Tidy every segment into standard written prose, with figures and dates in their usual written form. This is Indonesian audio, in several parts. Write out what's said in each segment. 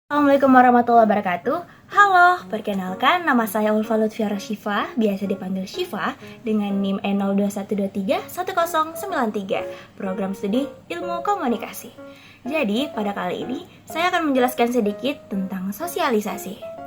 Assalamualaikum warahmatullahi wabarakatuh. Halo, perkenalkan nama saya Ulfa Lutfiara Syifa, biasa dipanggil Syifa, dengan NIM N021231093, program studi Ilmu Komunikasi. Jadi, pada kali ini saya akan menjelaskan sedikit tentang sosialisasi.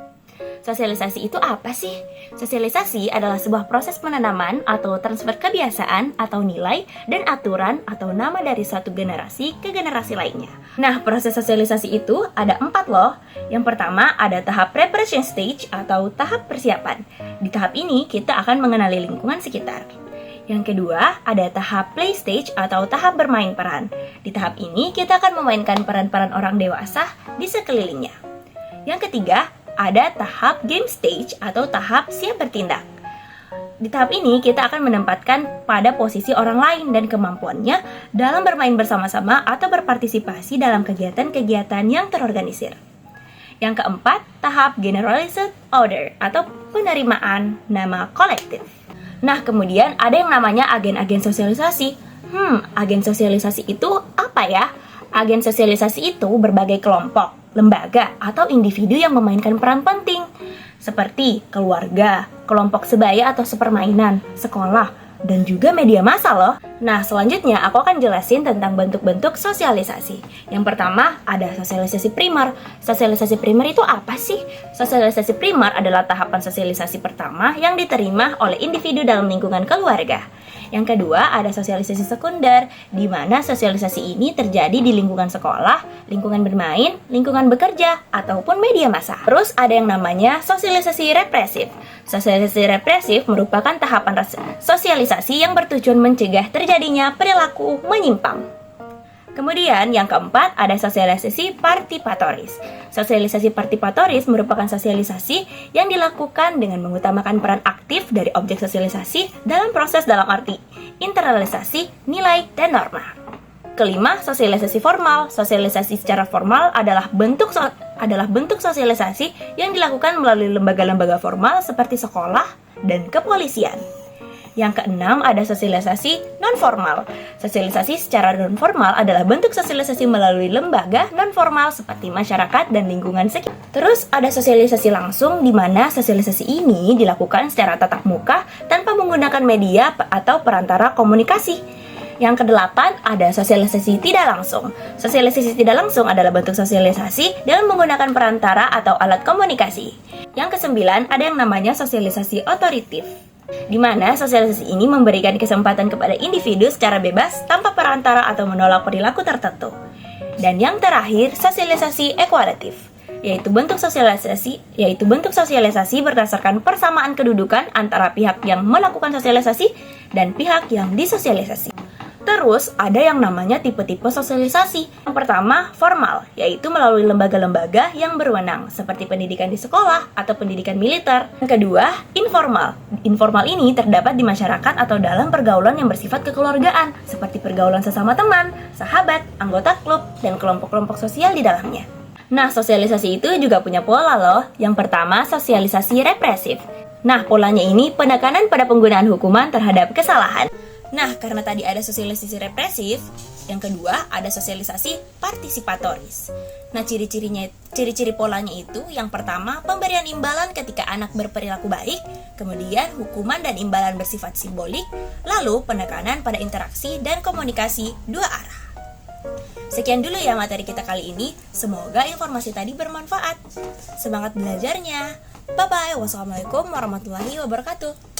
Sosialisasi itu apa sih? Sosialisasi adalah sebuah proses penanaman atau transfer kebiasaan atau nilai dan aturan atau nama dari suatu generasi ke generasi lainnya. Nah, proses sosialisasi itu ada 4 loh. Yang pertama ada tahap preparation stage atau tahap persiapan. Di tahap ini kita akan mengenali lingkungan sekitar. Yang kedua ada tahap play stage atau tahap bermain peran. Di tahap ini kita akan memainkan peran-peran orang dewasa di sekelilingnya. Yang ketiga ada tahap game stage atau tahap siap bertindak. Di tahap ini kita akan menempatkan pada posisi orang lain dan kemampuannya dalam bermain bersama-sama atau berpartisipasi dalam kegiatan-kegiatan yang terorganisir. Yang keempat, tahap generalized order atau penerimaan nama kolektif. Nah, kemudian ada yang namanya agen-agen sosialisasi. Agen sosialisasi itu apa ya? Agen sosialisasi itu berbagai kelompok, lembaga, atau individu yang memainkan peran penting seperti keluarga, kelompok sebaya atau sepermainan, sekolah, dan juga media massa loh. Nah, selanjutnya aku akan jelasin tentang bentuk-bentuk sosialisasi. Yang pertama ada sosialisasi primer. Sosialisasi primer itu apa sih? Sosialisasi primer adalah tahapan sosialisasi pertama yang diterima oleh individu dalam lingkungan keluarga. Yang kedua ada sosialisasi sekunder, di mana sosialisasi ini terjadi di lingkungan sekolah, lingkungan bermain, lingkungan bekerja, ataupun media massa. Terus ada yang namanya sosialisasi represif. Sosialisasi represif merupakan tahapan sosialisasi yang bertujuan mencegah terjadinya perilaku menyimpang. Kemudian yang keempat ada sosialisasi partipatoris. Sosialisasi partipatoris merupakan sosialisasi yang dilakukan dengan mengutamakan peran aktif dari objek sosialisasi dalam proses dalam arti internalisasi, nilai, dan norma. Kelima, sosialisasi formal. Sosialisasi secara formal adalah bentuk sosialisasi yang dilakukan melalui lembaga-lembaga formal seperti sekolah dan kepolisian. Yang keenam ada sosialisasi non-formal. Sosialisasi secara non-formal adalah bentuk sosialisasi melalui lembaga non-formal seperti masyarakat dan lingkungan sekitar. Terus ada sosialisasi langsung, di mana sosialisasi ini dilakukan secara tatap muka tanpa menggunakan media atau perantara komunikasi. Yang kedelapan ada sosialisasi tidak langsung. Sosialisasi tidak langsung adalah bentuk sosialisasi dengan menggunakan perantara atau alat komunikasi. Yang kesembilan ada yang namanya sosialisasi otoritif, di mana sosialisasi ini memberikan kesempatan kepada individu secara bebas tanpa perantara atau menolak perilaku tertentu. Dan yang terakhir, sosialisasi ekualatif, yaitu bentuk sosialisasi berdasarkan persamaan kedudukan antara pihak yang melakukan sosialisasi dan pihak yang disosialisasi. Terus ada yang namanya tipe-tipe sosialisasi. Yang pertama, formal, yaitu melalui lembaga-lembaga yang berwenang seperti pendidikan di sekolah atau pendidikan militer. Yang kedua, informal. Informal ini terdapat di masyarakat atau dalam pergaulan yang bersifat kekeluargaan, seperti pergaulan sesama teman, sahabat, anggota klub, dan kelompok-kelompok sosial di dalamnya. Nah, sosialisasi itu juga punya pola loh. Yang pertama, sosialisasi represif. Nah, polanya ini penekanan pada penggunaan hukuman terhadap kesalahan. Nah, karena tadi ada sosialisasi represif, yang kedua ada sosialisasi partisipatoris. Nah, ciri-ciri polanya itu, yang pertama pemberian imbalan ketika anak berperilaku baik, kemudian hukuman dan imbalan bersifat simbolik, lalu penekanan pada interaksi dan komunikasi dua arah. Sekian dulu ya materi kita kali ini, semoga informasi tadi bermanfaat. Semangat belajarnya. Bye-bye, wassalamualaikum warahmatullahi wabarakatuh.